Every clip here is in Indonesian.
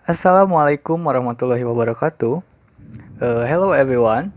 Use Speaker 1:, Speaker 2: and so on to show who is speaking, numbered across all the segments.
Speaker 1: Assalamualaikum warahmatullahi wabarakatuh. Hello everyone.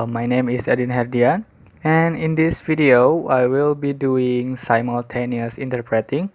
Speaker 1: My name is Edin Herdian, and in this video, I will be doing simultaneous interpreting,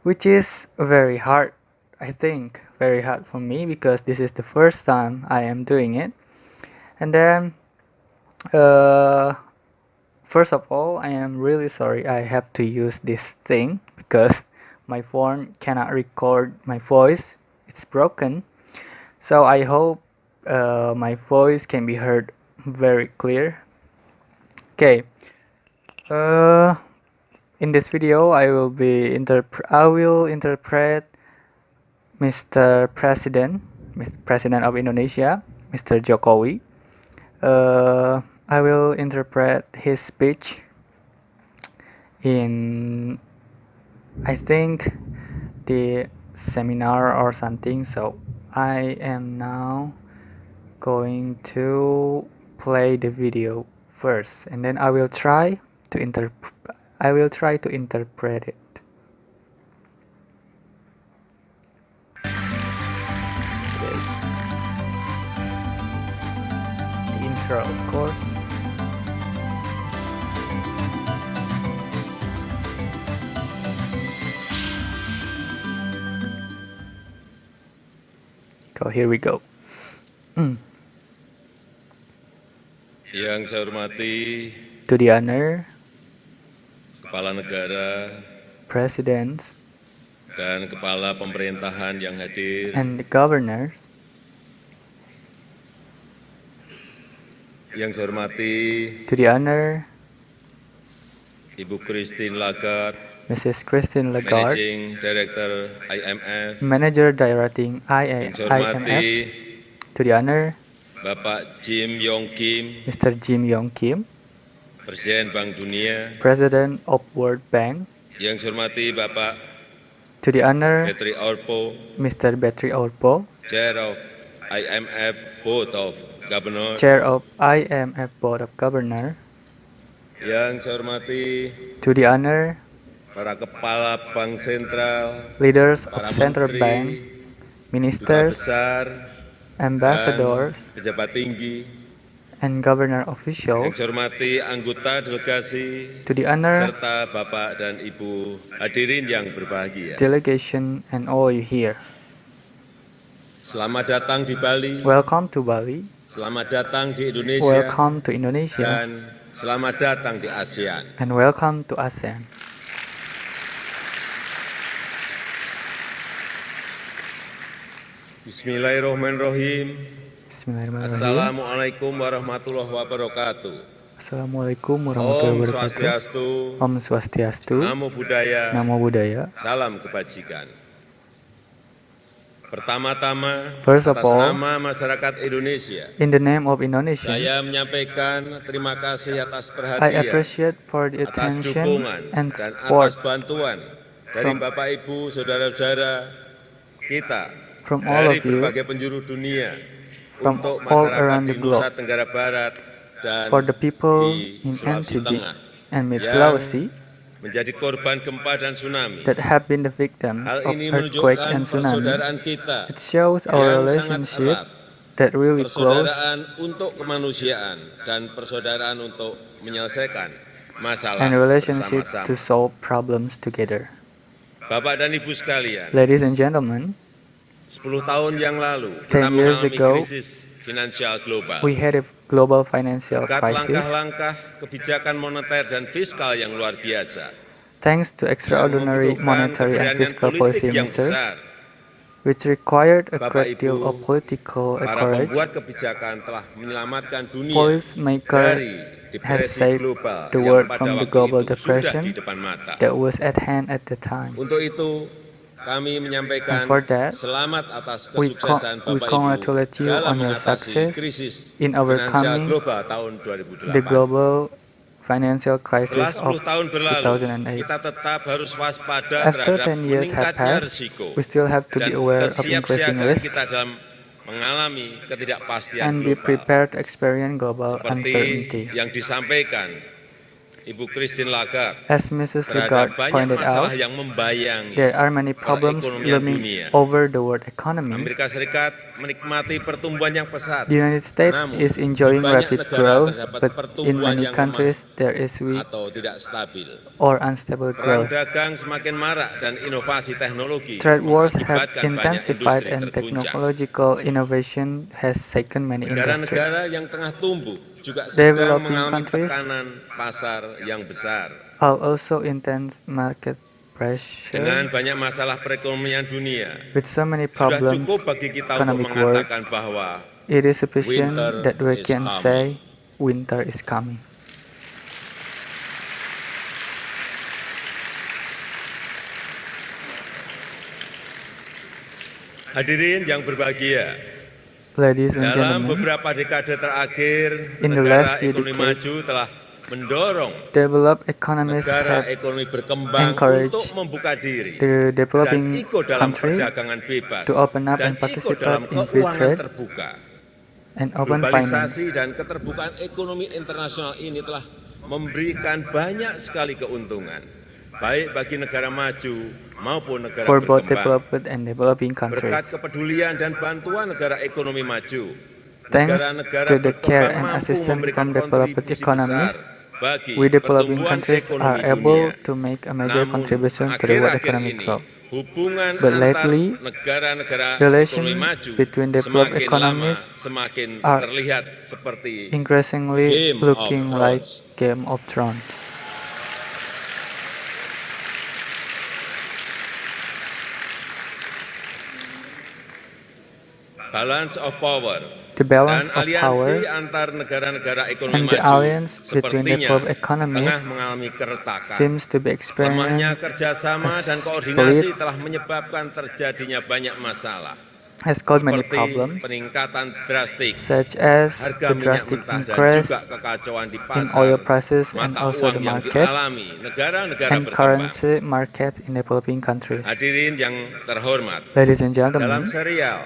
Speaker 1: which is very hard. I think very hard for me because this is the first time I am doing it. And then, uh, first of all, I am really sorry I have to use this thing because my phone cannot record my voice. It's broken. So I hope my voice can be heard very clear. Okay. Uh, in this video, I will interpret Mr. President, Mr. President of Indonesia, Mr. Jokowi. I will interpret his speech in, I think, the seminar or something. So I am now going to play the video first, and then I will try to interpret it. Okay. The intro, of course. So here we go.
Speaker 2: Yang saya hormati
Speaker 1: To the honor
Speaker 2: Kepala Negara
Speaker 1: presidents
Speaker 2: dan Kepala Pemerintahan yang hadir,
Speaker 1: and the governors,
Speaker 2: yang saya hormati
Speaker 1: to the honor
Speaker 2: Ibu Christine Lagarde,
Speaker 1: Mrs. Christine Lagarde,
Speaker 2: Managing Director IMF,
Speaker 1: Manager Directing
Speaker 2: yang saya hormati
Speaker 1: IMF, to the honor
Speaker 2: Bapak Jim Yong Kim,
Speaker 1: Mr. Jim Yong Kim,
Speaker 2: Presiden Bank Dunia,
Speaker 1: President of World Bank,
Speaker 2: yang saya hormati Bapak
Speaker 1: to the honor
Speaker 2: Petri Orpo,
Speaker 1: Mr. Betri Orpo,
Speaker 2: Chair of IMF Board of Governors,
Speaker 1: Chair of IMF Board of Governors,
Speaker 2: yang saya hormati
Speaker 1: to the honor
Speaker 2: para Kepala Bank Sentral,
Speaker 1: leaders
Speaker 2: para
Speaker 1: of Central
Speaker 2: Menteri,
Speaker 1: Bank,
Speaker 2: Duta
Speaker 1: ministers,
Speaker 2: Besar,
Speaker 1: ambassadors,
Speaker 2: dan pejabat tinggi,
Speaker 1: and governor
Speaker 2: yang
Speaker 1: officials,
Speaker 2: saya hormati anggota delegasi,
Speaker 1: to the honor
Speaker 2: serta Bapak dan Ibu hadirin yang berbahagia.
Speaker 1: delegation and all you here.
Speaker 2: Selamat datang di Bali,
Speaker 1: Welcome to Bali,
Speaker 2: selamat datang di Indonesia,
Speaker 1: welcome to Indonesia,
Speaker 2: dan selamat datang di ASEAN.
Speaker 1: and welcome to ASEAN.
Speaker 2: Bismillahirrahmanirrahim.
Speaker 1: Bismillahirrahmanirrahim.
Speaker 2: Assalamualaikum warahmatullahi wabarakatuh.
Speaker 1: Assalamualaikum warahmatullahi
Speaker 2: Om
Speaker 1: wabarakatuh.
Speaker 2: Swastiastu,
Speaker 1: Om Swastiastu,
Speaker 2: Namo Buddhaya,
Speaker 1: Namo Buddhaya.
Speaker 2: salam kebajikan. Pertama-tama,
Speaker 1: First of
Speaker 2: atas
Speaker 1: all,
Speaker 2: nama masyarakat Indonesia,
Speaker 1: in the name of Indonesia,
Speaker 2: saya menyampaikan terima kasih atas
Speaker 1: I
Speaker 2: perhatian,
Speaker 1: appreciate for the
Speaker 2: atas
Speaker 1: attention
Speaker 2: dukungan,
Speaker 1: and
Speaker 2: dan
Speaker 1: support
Speaker 2: atas bantuan dari
Speaker 1: from-
Speaker 2: Bapak Ibu, Saudara-saudara kita
Speaker 1: from all
Speaker 2: dari
Speaker 1: of you,
Speaker 2: berbagai penjuru dunia
Speaker 1: from
Speaker 2: untuk
Speaker 1: all
Speaker 2: masyarakat
Speaker 1: around
Speaker 2: di
Speaker 1: the
Speaker 2: Nusa
Speaker 1: globe,
Speaker 2: Tenggara Barat dan
Speaker 1: for the people
Speaker 2: di
Speaker 1: in
Speaker 2: Sulawesi
Speaker 1: NTB
Speaker 2: Tengah
Speaker 1: and Mid
Speaker 2: yang
Speaker 1: Sulawesi
Speaker 2: menjadi korban gempa dan tsunami.
Speaker 1: that have been the victims
Speaker 2: Hal
Speaker 1: of
Speaker 2: ini
Speaker 1: earthquake
Speaker 2: menunjukkan
Speaker 1: and tsunami.
Speaker 2: persaudaraan kita
Speaker 1: It shows our
Speaker 2: yang sangat
Speaker 1: relationship
Speaker 2: erat,
Speaker 1: that really close,
Speaker 2: persaudaraan untuk kemanusiaan dan persaudaraan untuk menyelesaikan masalah
Speaker 1: and relationship
Speaker 2: bersama-sama.
Speaker 1: to solve problems together.
Speaker 2: Bapak dan Ibu sekalian,
Speaker 1: Ladies and gentlemen,
Speaker 2: 10 tahun yang lalu kita
Speaker 1: 10 years
Speaker 2: mengalami
Speaker 1: ago,
Speaker 2: krisis finansial global.
Speaker 1: we had a global financial
Speaker 2: Berkat
Speaker 1: crisis
Speaker 2: langkah-langkah kebijakan moneter dan fiskal yang luar biasa,
Speaker 1: thanks to
Speaker 2: yang
Speaker 1: extraordinary
Speaker 2: membutuhkan
Speaker 1: monetary and
Speaker 2: keberanian
Speaker 1: fiscal
Speaker 2: politik
Speaker 1: policy
Speaker 2: yang
Speaker 1: measures,
Speaker 2: besar.
Speaker 1: which required a
Speaker 2: Bapak,
Speaker 1: great deal
Speaker 2: Ibu,
Speaker 1: of political
Speaker 2: para
Speaker 1: courage.
Speaker 2: pembuat kebijakan telah menyelamatkan dunia
Speaker 1: Policymaker
Speaker 2: dari
Speaker 1: has
Speaker 2: depresi
Speaker 1: saved
Speaker 2: global
Speaker 1: the
Speaker 2: yang
Speaker 1: world
Speaker 2: pada
Speaker 1: from the
Speaker 2: waktu
Speaker 1: global
Speaker 2: itu sudah
Speaker 1: depression
Speaker 2: di depan mata.
Speaker 1: that was at hand at the time.
Speaker 2: Untuk itu, kami menyampaikan
Speaker 1: And for that,
Speaker 2: selamat atas
Speaker 1: we
Speaker 2: kesuksesan
Speaker 1: we
Speaker 2: Bapak Ibu
Speaker 1: congratulate you
Speaker 2: dalam
Speaker 1: on your
Speaker 2: mengatasi
Speaker 1: success
Speaker 2: krisis
Speaker 1: in
Speaker 2: finansial
Speaker 1: overcoming
Speaker 2: global tahun
Speaker 1: the
Speaker 2: 2008.
Speaker 1: global financial
Speaker 2: Setelah
Speaker 1: crisis of
Speaker 2: 10 tahun berlalu,
Speaker 1: 2008.
Speaker 2: kita tetap harus waspada
Speaker 1: After
Speaker 2: terhadap
Speaker 1: 10 years have
Speaker 2: meningkatnya
Speaker 1: passed,
Speaker 2: risiko
Speaker 1: we still have to
Speaker 2: dan
Speaker 1: be aware of increasing
Speaker 2: kesiapsiagaan
Speaker 1: risk
Speaker 2: kita dalam mengalami ketidakpastian
Speaker 1: and be
Speaker 2: global.
Speaker 1: prepared to experience global
Speaker 2: Seperti
Speaker 1: uncertainty.
Speaker 2: yang disampaikan Ibu Christine Lagarde,
Speaker 1: As Mrs.
Speaker 2: terhadap
Speaker 1: Lagarde
Speaker 2: banyak
Speaker 1: pointed
Speaker 2: masalah
Speaker 1: out,
Speaker 2: yang membayangi
Speaker 1: there are many problems
Speaker 2: perekonomian
Speaker 1: looming
Speaker 2: dunia.
Speaker 1: over the world economy.
Speaker 2: Amerika Serikat menikmati pertumbuhan yang pesat,
Speaker 1: The United States
Speaker 2: namun
Speaker 1: is
Speaker 2: di
Speaker 1: enjoying
Speaker 2: banyak
Speaker 1: rapid
Speaker 2: negara
Speaker 1: growth,
Speaker 2: terdapat
Speaker 1: but in
Speaker 2: pertumbuhan
Speaker 1: many
Speaker 2: yang lemah
Speaker 1: countries there is weak
Speaker 2: atau tidak stabil.
Speaker 1: or unstable
Speaker 2: Perang
Speaker 1: growth.
Speaker 2: dagang semakin marak dan inovasi teknologi
Speaker 1: Trade wars have
Speaker 2: mengakibatkan banyak
Speaker 1: intensified
Speaker 2: industri
Speaker 1: and
Speaker 2: terguncang.
Speaker 1: technological innovation has shaken many industries.
Speaker 2: Negara-negara yang tengah tumbuh juga sedang
Speaker 1: Developing
Speaker 2: mengalami
Speaker 1: countries
Speaker 2: tekanan pasar yang besar.
Speaker 1: are also intense market pressure.
Speaker 2: Dengan banyak masalah perekonomian dunia,
Speaker 1: With so many
Speaker 2: sudah
Speaker 1: problems,
Speaker 2: cukup bagi kita untuk
Speaker 1: economic world,
Speaker 2: mengatakan bahwa
Speaker 1: it is sufficient
Speaker 2: winter
Speaker 1: that we
Speaker 2: is
Speaker 1: can
Speaker 2: coming.
Speaker 1: say winter is coming.
Speaker 2: Hadirin yang berbahagia,
Speaker 1: Ladies and
Speaker 2: dalam
Speaker 1: gentlemen,
Speaker 2: beberapa dekade terakhir,
Speaker 1: In the
Speaker 2: negara
Speaker 1: last few
Speaker 2: ekonomi
Speaker 1: decades,
Speaker 2: maju telah mendorong
Speaker 1: developed economies
Speaker 2: negara
Speaker 1: have
Speaker 2: ekonomi berkembang
Speaker 1: encouraged
Speaker 2: untuk membuka diri
Speaker 1: the
Speaker 2: dan
Speaker 1: developing
Speaker 2: ikut dalam
Speaker 1: country
Speaker 2: perdagangan bebas
Speaker 1: to open up
Speaker 2: dan
Speaker 1: and
Speaker 2: ikut dalam
Speaker 1: participate in free
Speaker 2: keuangan
Speaker 1: trade
Speaker 2: terbuka.
Speaker 1: and open finance.
Speaker 2: Globalisasi dan keterbukaan ekonomi internasional ini telah memberikan banyak sekali keuntungan, baik bagi negara maju maupun negara
Speaker 1: For both
Speaker 2: berkembang.
Speaker 1: developed and developing countries.
Speaker 2: Berkat kepedulian dan bantuan negara ekonomi maju,
Speaker 1: Thanks
Speaker 2: negara-negara
Speaker 1: to the care
Speaker 2: berkembang
Speaker 1: and
Speaker 2: mampu
Speaker 1: assistance
Speaker 2: memberikan
Speaker 1: from developed
Speaker 2: kontribusi
Speaker 1: economies,
Speaker 2: besar bagi
Speaker 1: we developing
Speaker 2: pertumbuhan
Speaker 1: countries
Speaker 2: ekonomi
Speaker 1: are able
Speaker 2: dunia.
Speaker 1: to make a major
Speaker 2: Namun,
Speaker 1: contribution to the world
Speaker 2: akhir-akhir
Speaker 1: economic
Speaker 2: ini,
Speaker 1: growth.
Speaker 2: hubungan
Speaker 1: But
Speaker 2: antar
Speaker 1: lately,
Speaker 2: negara-negara
Speaker 1: relation
Speaker 2: ekonomi maju
Speaker 1: between developed
Speaker 2: semakin lama
Speaker 1: economies
Speaker 2: semakin
Speaker 1: are
Speaker 2: terlihat seperti
Speaker 1: increasingly
Speaker 2: Game of
Speaker 1: looking like
Speaker 2: Thrones.
Speaker 1: Game of Thrones.
Speaker 2: balance of power
Speaker 1: The balance
Speaker 2: dan
Speaker 1: of power
Speaker 2: aliansi antar negara-negara ekonomi
Speaker 1: and the
Speaker 2: maju
Speaker 1: alliance between
Speaker 2: sepertinya
Speaker 1: developed economies
Speaker 2: tengah mengalami keretakan.
Speaker 1: seems to be
Speaker 2: Lemahnya
Speaker 1: experienced
Speaker 2: kerjasama
Speaker 1: a
Speaker 2: dan koordinasi
Speaker 1: split
Speaker 2: telah menyebabkan terjadinya banyak masalah,
Speaker 1: has caused many
Speaker 2: seperti
Speaker 1: problems,
Speaker 2: peningkatan drastik
Speaker 1: such as
Speaker 2: harga
Speaker 1: the
Speaker 2: minyak
Speaker 1: drastic
Speaker 2: mentah dan
Speaker 1: increase
Speaker 2: juga kekacauan di
Speaker 1: in
Speaker 2: pasar
Speaker 1: oil prices and
Speaker 2: mata
Speaker 1: also
Speaker 2: uang
Speaker 1: the
Speaker 2: yang
Speaker 1: market
Speaker 2: dialami negara-negara
Speaker 1: and
Speaker 2: berkembang.
Speaker 1: currency market in developing countries.
Speaker 2: Hadirin yang terhormat,
Speaker 1: Ladies and
Speaker 2: dalam
Speaker 1: gentlemen,
Speaker 2: serial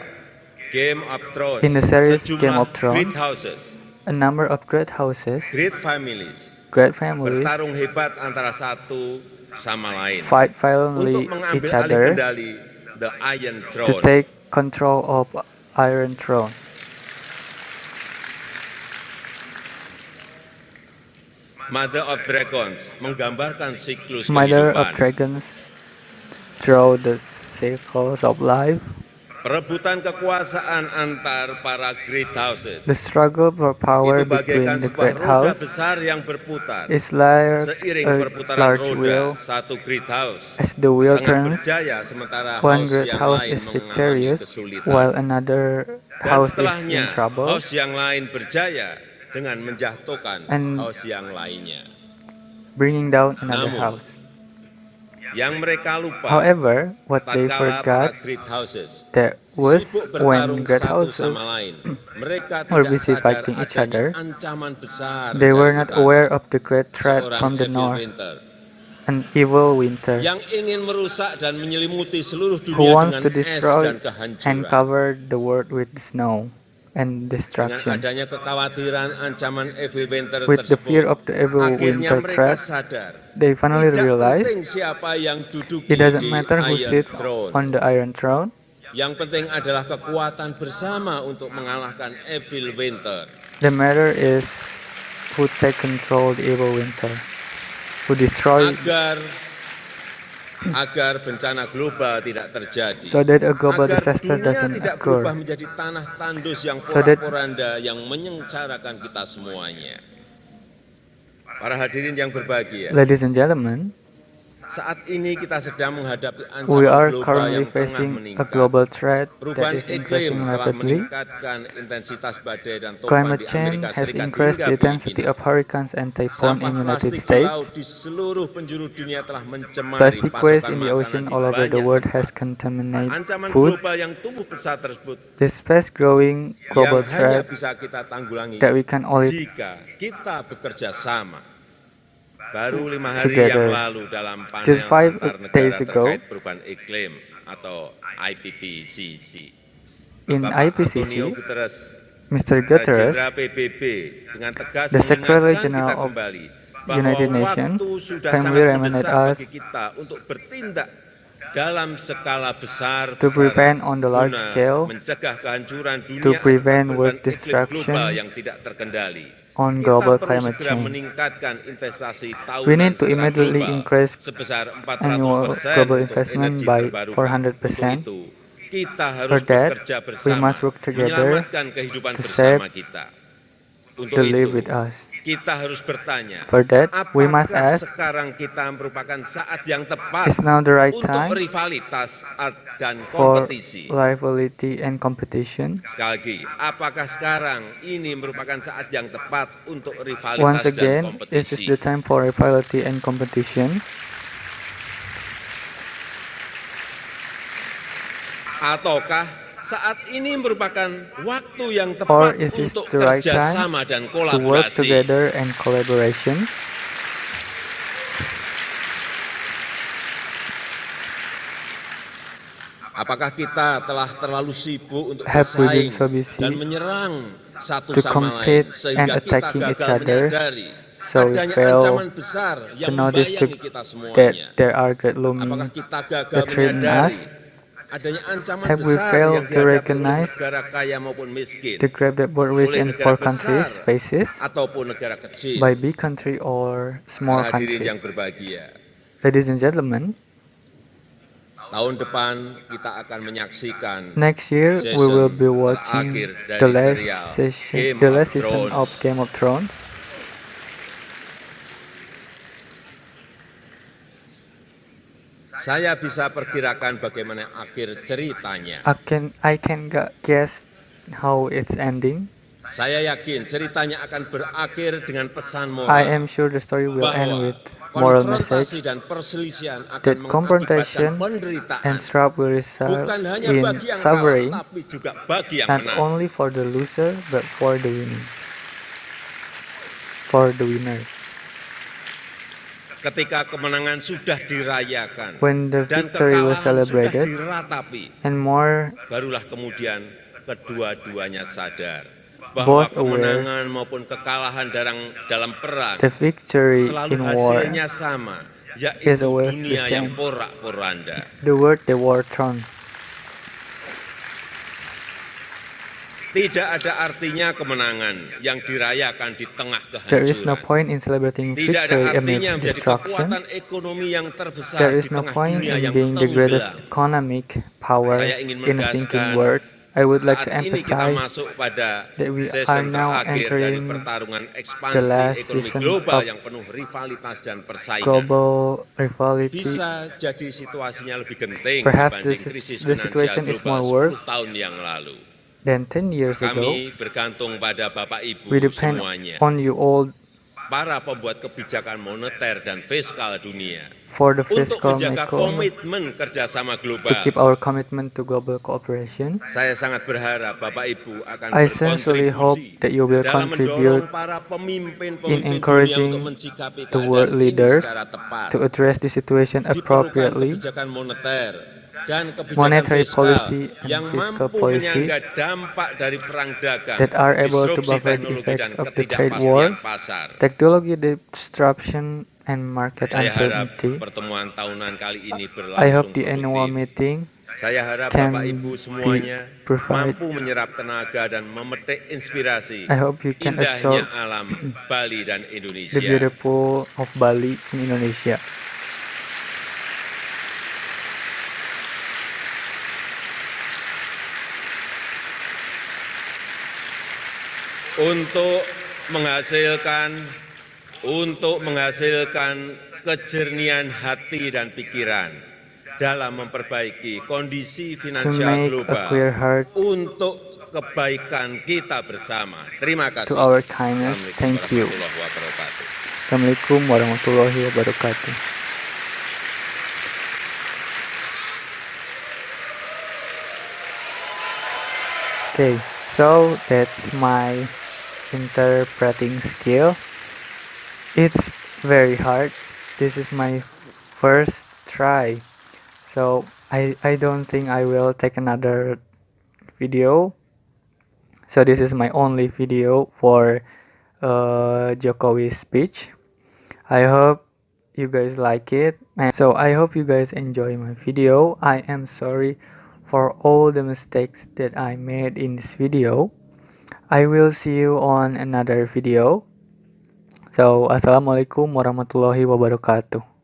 Speaker 2: Game of Thrones,
Speaker 1: in the series
Speaker 2: sejumlah
Speaker 1: Game of
Speaker 2: great
Speaker 1: Thrones,
Speaker 2: houses,
Speaker 1: a number of great houses,
Speaker 2: great families
Speaker 1: great families
Speaker 2: bertarung hebat antara satu sama lain
Speaker 1: fight
Speaker 2: untuk
Speaker 1: violently
Speaker 2: mengambil
Speaker 1: each
Speaker 2: alih
Speaker 1: other
Speaker 2: kendali the Iron
Speaker 1: to
Speaker 2: Throne.
Speaker 1: take control of Iron Throne.
Speaker 2: Mother of Dragons menggambarkan siklus
Speaker 1: Mother of
Speaker 2: kehidupan.
Speaker 1: Dragons draw the circles of life.
Speaker 2: Perebutan kekuasaan antar para great houses
Speaker 1: The struggle for power
Speaker 2: itu bagaikan
Speaker 1: between the
Speaker 2: sebuah
Speaker 1: great
Speaker 2: roda
Speaker 1: house
Speaker 2: besar yang berputar.
Speaker 1: is like
Speaker 2: Seiring
Speaker 1: a
Speaker 2: perputaran
Speaker 1: large
Speaker 2: roda,
Speaker 1: wheel.
Speaker 2: satu great house
Speaker 1: As the wheel
Speaker 2: tengah
Speaker 1: turns,
Speaker 2: berjaya sementara
Speaker 1: one
Speaker 2: house
Speaker 1: great
Speaker 2: yang
Speaker 1: house
Speaker 2: lain
Speaker 1: is
Speaker 2: mengalami
Speaker 1: victorious
Speaker 2: kesulitan.
Speaker 1: while another
Speaker 2: Dan
Speaker 1: house is
Speaker 2: setelahnya,
Speaker 1: in trouble,
Speaker 2: house yang lain berjaya dengan menjatuhkan
Speaker 1: And
Speaker 2: house yang lainnya.
Speaker 1: bringing down another
Speaker 2: Namun,
Speaker 1: house.
Speaker 2: Yang mereka lupa,
Speaker 1: However, what they
Speaker 2: tatkala para
Speaker 1: forgot
Speaker 2: great houses
Speaker 1: that was
Speaker 2: sibuk
Speaker 1: when
Speaker 2: bertarung
Speaker 1: great
Speaker 2: satu
Speaker 1: houses
Speaker 2: sama lain, mereka
Speaker 1: were
Speaker 2: tidak
Speaker 1: busy
Speaker 2: sadar
Speaker 1: fighting each
Speaker 2: adanya
Speaker 1: other,
Speaker 2: ancaman besar
Speaker 1: they were
Speaker 2: dari
Speaker 1: not
Speaker 2: utara.
Speaker 1: aware of the great threat
Speaker 2: Seorang
Speaker 1: from the
Speaker 2: evil
Speaker 1: north,
Speaker 2: winter
Speaker 1: an evil winter
Speaker 2: yang ingin merusak dan menyelimuti seluruh
Speaker 1: who
Speaker 2: dunia
Speaker 1: wants
Speaker 2: dengan
Speaker 1: to
Speaker 2: es
Speaker 1: destroy
Speaker 2: dan
Speaker 1: and
Speaker 2: kehancuran.
Speaker 1: cover the world with snow and
Speaker 2: Dengan
Speaker 1: destruction.
Speaker 2: adanya kekhawatiran ancaman evil winter
Speaker 1: With the fear
Speaker 2: tersebut,
Speaker 1: of the evil
Speaker 2: akhirnya
Speaker 1: winter
Speaker 2: mereka
Speaker 1: threat,
Speaker 2: sadar
Speaker 1: they finally
Speaker 2: tidak
Speaker 1: realized
Speaker 2: penting siapa yang duduki
Speaker 1: it doesn't
Speaker 2: di
Speaker 1: matter who
Speaker 2: Iron
Speaker 1: sits
Speaker 2: Throne.
Speaker 1: on the Iron Throne.
Speaker 2: Yang penting adalah kekuatan bersama untuk mengalahkan evil winter.
Speaker 1: The matter is who take control the evil winter, who destroy
Speaker 2: Agar bencana global tidak terjadi.
Speaker 1: so that a global
Speaker 2: Agar
Speaker 1: disaster
Speaker 2: dunia
Speaker 1: doesn't
Speaker 2: tidak berubah
Speaker 1: occur.
Speaker 2: menjadi tanah tandus yang
Speaker 1: So that-
Speaker 2: porak-poranda yang menyengsarakan kita semuanya. Para hadirin yang berbahagia,
Speaker 1: Ladies and gentlemen,
Speaker 2: saat ini kita sedang menghadapi
Speaker 1: we
Speaker 2: ancaman
Speaker 1: are
Speaker 2: global
Speaker 1: currently
Speaker 2: yang tengah
Speaker 1: facing a
Speaker 2: meningkat.
Speaker 1: global threat that
Speaker 2: Perubahan
Speaker 1: is
Speaker 2: iklim
Speaker 1: increasing
Speaker 2: telah
Speaker 1: rapidly.
Speaker 2: meningkatkan intensitas badai dan topan
Speaker 1: Climate
Speaker 2: di
Speaker 1: change
Speaker 2: Amerika
Speaker 1: has
Speaker 2: Serikat
Speaker 1: increased
Speaker 2: hingga
Speaker 1: the intensity
Speaker 2: Filipina.
Speaker 1: of hurricanes and typhoon
Speaker 2: Sampah
Speaker 1: in United
Speaker 2: plastik di
Speaker 1: States.
Speaker 2: laut di seluruh penjuru dunia telah mencemari
Speaker 1: Plastic waste
Speaker 2: pasokan
Speaker 1: in the
Speaker 2: makanan
Speaker 1: ocean
Speaker 2: di
Speaker 1: all over the
Speaker 2: banyak
Speaker 1: world
Speaker 2: tempat.
Speaker 1: has contaminated
Speaker 2: Ancaman
Speaker 1: food.
Speaker 2: global yang tumbuh pesat tersebut
Speaker 1: This fast-growing global
Speaker 2: yang hanya
Speaker 1: threat
Speaker 2: bisa kita tanggulangi
Speaker 1: that we can only
Speaker 2: jika kita bekerja sama. Baru 5 hari
Speaker 1: Together.
Speaker 2: yang lalu dalam panel
Speaker 1: Just 5
Speaker 2: antar negara
Speaker 1: days ago,
Speaker 2: terkait perubahan iklim atau IPCC.
Speaker 1: in
Speaker 2: Bapak
Speaker 1: IPCC,
Speaker 2: Antonio Guterres,
Speaker 1: Mr.
Speaker 2: Sekretari
Speaker 1: Guterres,
Speaker 2: Jenderal PBB, dengan tegas
Speaker 1: the Secretary
Speaker 2: mengingatkan
Speaker 1: General
Speaker 2: kita
Speaker 1: of
Speaker 2: kembali bahwa
Speaker 1: United Nations
Speaker 2: waktu sudah
Speaker 1: kindly
Speaker 2: sangat
Speaker 1: reminded
Speaker 2: mendesak
Speaker 1: us
Speaker 2: bagi kita untuk bertindak dalam skala
Speaker 1: to
Speaker 2: besar-besaran
Speaker 1: prevent on the large
Speaker 2: guna
Speaker 1: scale,
Speaker 2: mencegah kehancuran
Speaker 1: to
Speaker 2: dunia akibat
Speaker 1: prevent
Speaker 2: perubahan
Speaker 1: world
Speaker 2: iklim global
Speaker 1: destruction
Speaker 2: yang tidak terkendali.
Speaker 1: on
Speaker 2: Kita
Speaker 1: global
Speaker 2: perlu
Speaker 1: climate
Speaker 2: segera
Speaker 1: change.
Speaker 2: meningkatkan investasi
Speaker 1: We
Speaker 2: tahunan
Speaker 1: need to
Speaker 2: secara
Speaker 1: immediately
Speaker 2: global
Speaker 1: increase
Speaker 2: sebesar
Speaker 1: annual
Speaker 2: 400%
Speaker 1: global
Speaker 2: untuk
Speaker 1: investment
Speaker 2: energi
Speaker 1: by
Speaker 2: terbarukan. Untuk
Speaker 1: 400%.
Speaker 2: itu, kita
Speaker 1: For
Speaker 2: harus
Speaker 1: that,
Speaker 2: bekerja
Speaker 1: we
Speaker 2: bersama,
Speaker 1: must work together
Speaker 2: menyelamatkan kehidupan
Speaker 1: to save
Speaker 2: bersama kita. Untuk
Speaker 1: the live
Speaker 2: itu,
Speaker 1: with us.
Speaker 2: kita harus bertanya,
Speaker 1: For that, we must
Speaker 2: apakah
Speaker 1: ask,
Speaker 2: sekarang kita merupakan saat yang tepat
Speaker 1: is now the right
Speaker 2: untuk
Speaker 1: time
Speaker 2: rivalitas dan
Speaker 1: for
Speaker 2: kompetisi?
Speaker 1: rivalry and competition?
Speaker 2: Sekali lagi, apakah sekarang ini merupakan saat yang tepat untuk
Speaker 1: Once
Speaker 2: rivalitas dan
Speaker 1: again, is this
Speaker 2: kompetisi?
Speaker 1: the time for rivalry and competition?
Speaker 2: Ataukah saat ini merupakan waktu yang
Speaker 1: Or
Speaker 2: tepat
Speaker 1: is this
Speaker 2: untuk
Speaker 1: the right time
Speaker 2: kerjasama dan
Speaker 1: to work
Speaker 2: kolaborasi?
Speaker 1: together and collaboration?
Speaker 2: Apakah kita telah terlalu sibuk untuk
Speaker 1: Have we been
Speaker 2: bersaing
Speaker 1: so busy
Speaker 2: dan menyerang satu
Speaker 1: to
Speaker 2: sama lain
Speaker 1: compete and
Speaker 2: sehingga kita
Speaker 1: attacking each
Speaker 2: gagal
Speaker 1: other,
Speaker 2: menyadari
Speaker 1: so we
Speaker 2: adanya
Speaker 1: fail
Speaker 2: ancaman besar
Speaker 1: to
Speaker 2: yang
Speaker 1: notice
Speaker 2: membayangi kita
Speaker 1: that
Speaker 2: semuanya?
Speaker 1: there are great looming
Speaker 2: Apakah kita gagal
Speaker 1: that threaten
Speaker 2: menyadari
Speaker 1: us?
Speaker 2: adanya ancaman
Speaker 1: Have we
Speaker 2: besar
Speaker 1: failed
Speaker 2: yang
Speaker 1: to
Speaker 2: dihadapi oleh
Speaker 1: recognize
Speaker 2: negara kaya maupun miskin,
Speaker 1: the grab that both rich
Speaker 2: oleh
Speaker 1: and
Speaker 2: negara
Speaker 1: poor countries
Speaker 2: besar
Speaker 1: faces
Speaker 2: ataupun negara kecil?
Speaker 1: by big country or small
Speaker 2: Para hadirin
Speaker 1: country?
Speaker 2: yang berbahagia,
Speaker 1: Ladies and gentlemen,
Speaker 2: tahun depan kita akan menyaksikan
Speaker 1: next year we will be watching
Speaker 2: terakhir dari
Speaker 1: the last
Speaker 2: serial
Speaker 1: session,
Speaker 2: Game
Speaker 1: the
Speaker 2: of
Speaker 1: last season of
Speaker 2: Thrones.
Speaker 1: Game of Thrones.
Speaker 2: Saya bisa perkirakan bagaimana akhir ceritanya.
Speaker 1: I can guess how it's ending.
Speaker 2: Saya yakin ceritanya akan berakhir dengan pesan
Speaker 1: I
Speaker 2: moral
Speaker 1: am sure the story will end
Speaker 2: bahwa
Speaker 1: with moral
Speaker 2: konfrontasi
Speaker 1: message
Speaker 2: dan perselisihan akan
Speaker 1: that
Speaker 2: mengakibatkan
Speaker 1: confrontation
Speaker 2: penderitaan
Speaker 1: and strife will result
Speaker 2: bukan hanya
Speaker 1: in
Speaker 2: bagi yang
Speaker 1: suffering,
Speaker 2: kalah tapi juga bagi yang
Speaker 1: not
Speaker 2: menang.
Speaker 1: only for the loser but for the winning, for the winners.
Speaker 2: Ketika kemenangan sudah dirayakan
Speaker 1: When the
Speaker 2: dan
Speaker 1: victory was
Speaker 2: kekalahan sudah
Speaker 1: celebrated
Speaker 2: diratapi,
Speaker 1: and more
Speaker 2: barulah kemudian kedua-duanya sadar bahwa
Speaker 1: both aware
Speaker 2: kemenangan maupun kekalahan dalam perang
Speaker 1: the victory
Speaker 2: selalu
Speaker 1: in war
Speaker 2: hasilnya sama,
Speaker 1: is
Speaker 2: yaitu
Speaker 1: always the
Speaker 2: dunia yang
Speaker 1: same.
Speaker 2: porak-poranda.
Speaker 1: The word the war throne.
Speaker 2: Tidak ada artinya kemenangan yang dirayakan di tengah
Speaker 1: There is no
Speaker 2: kehancuran.
Speaker 1: point in celebrating
Speaker 2: Tidak ada
Speaker 1: victory
Speaker 2: artinya
Speaker 1: amidst
Speaker 2: menjadi
Speaker 1: destruction.
Speaker 2: kekuatan ekonomi yang terbesar
Speaker 1: There
Speaker 2: di
Speaker 1: is no
Speaker 2: tengah
Speaker 1: point
Speaker 2: dunia
Speaker 1: in
Speaker 2: yang
Speaker 1: being the greatest
Speaker 2: tenggelam.
Speaker 1: economic power
Speaker 2: Saya ingin
Speaker 1: in a sinking
Speaker 2: menegaskan,
Speaker 1: world. I would like to
Speaker 2: saat ini kita
Speaker 1: emphasize
Speaker 2: masuk pada
Speaker 1: that we are
Speaker 2: season
Speaker 1: now
Speaker 2: terakhir dari
Speaker 1: entering
Speaker 2: pertarungan
Speaker 1: the
Speaker 2: ekspansi
Speaker 1: last
Speaker 2: ekonomi
Speaker 1: season
Speaker 2: global
Speaker 1: of
Speaker 2: yang penuh rivalitas dan persaingan.
Speaker 1: global rivalry.
Speaker 2: Bisa jadi situasinya lebih genting
Speaker 1: Perhaps
Speaker 2: dibanding krisis
Speaker 1: the
Speaker 2: finansial
Speaker 1: situation is
Speaker 2: global
Speaker 1: more worse
Speaker 2: 10 tahun yang lalu.
Speaker 1: than 10 years ago.
Speaker 2: Kami bergantung pada Bapak Ibu
Speaker 1: We depend
Speaker 2: semuanya,
Speaker 1: on you all
Speaker 2: para pembuat kebijakan moneter dan fiskal dunia,
Speaker 1: for the
Speaker 2: untuk
Speaker 1: fiscal
Speaker 2: menjaga
Speaker 1: makeover
Speaker 2: komitmen kerjasama
Speaker 1: to
Speaker 2: global.
Speaker 1: keep our commitment to global cooperation.
Speaker 2: Saya sangat berharap Bapak Ibu akan
Speaker 1: I sincerely hope
Speaker 2: berkontribusi
Speaker 1: that you will
Speaker 2: dalam
Speaker 1: contribute
Speaker 2: mendorong para
Speaker 1: in
Speaker 2: pemimpin-pemimpin dunia
Speaker 1: encouraging
Speaker 2: untuk mensikapi
Speaker 1: the
Speaker 2: keadaan
Speaker 1: world
Speaker 2: ini
Speaker 1: leaders
Speaker 2: secara tepat.
Speaker 1: to address the situation
Speaker 2: Diperlukan
Speaker 1: appropriately.
Speaker 2: kebijakan moneter dan kebijakan
Speaker 1: Monetary
Speaker 2: fiskal
Speaker 1: policy and
Speaker 2: yang
Speaker 1: fiscal
Speaker 2: mampu
Speaker 1: policy
Speaker 2: menyangga dampak dari perang dagang,
Speaker 1: that are able to
Speaker 2: disrupsi
Speaker 1: buffer the
Speaker 2: teknologi dan
Speaker 1: effects of the trade war,
Speaker 2: ketidakpastian pasar.
Speaker 1: technology disruption, and market
Speaker 2: Saya harap
Speaker 1: uncertainty.
Speaker 2: pertemuan tahunan kali ini
Speaker 1: I hope
Speaker 2: berlangsung
Speaker 1: the annual
Speaker 2: produktif.
Speaker 1: meeting
Speaker 2: Saya harap
Speaker 1: can
Speaker 2: Bapak Ibu semuanya
Speaker 1: provide.
Speaker 2: mampu menyerap tenaga dan memetik inspirasi
Speaker 1: I hope you can
Speaker 2: indahnya
Speaker 1: absorb
Speaker 2: alam Bali dan
Speaker 1: the
Speaker 2: Indonesia.
Speaker 1: beautiful of Bali in Indonesia.
Speaker 2: Untuk menghasilkan kejernihan hati dan pikiran dalam memperbaiki kondisi
Speaker 1: To
Speaker 2: finansial
Speaker 1: make a
Speaker 2: global
Speaker 1: clear heart
Speaker 2: untuk kebaikan kita bersama. Terima kasih.
Speaker 1: to our kindness.
Speaker 2: Assalamualaikum
Speaker 1: Thank you.
Speaker 2: warahmatullahi wabarakatuh.
Speaker 1: Assalamualaikum warahmatullahi wabarakatuh. Okay, so that's my interpreting skill. It's very hard. This is my first try. So I don't think I will take another video. So this is my only video for Jokowi's speech. I hope you guys like it. And so I hope you guys enjoy my video. I am sorry for all the mistakes that I made in this video. I will see you on another video. So, assalamualaikum warahmatullahi wabarakatuh.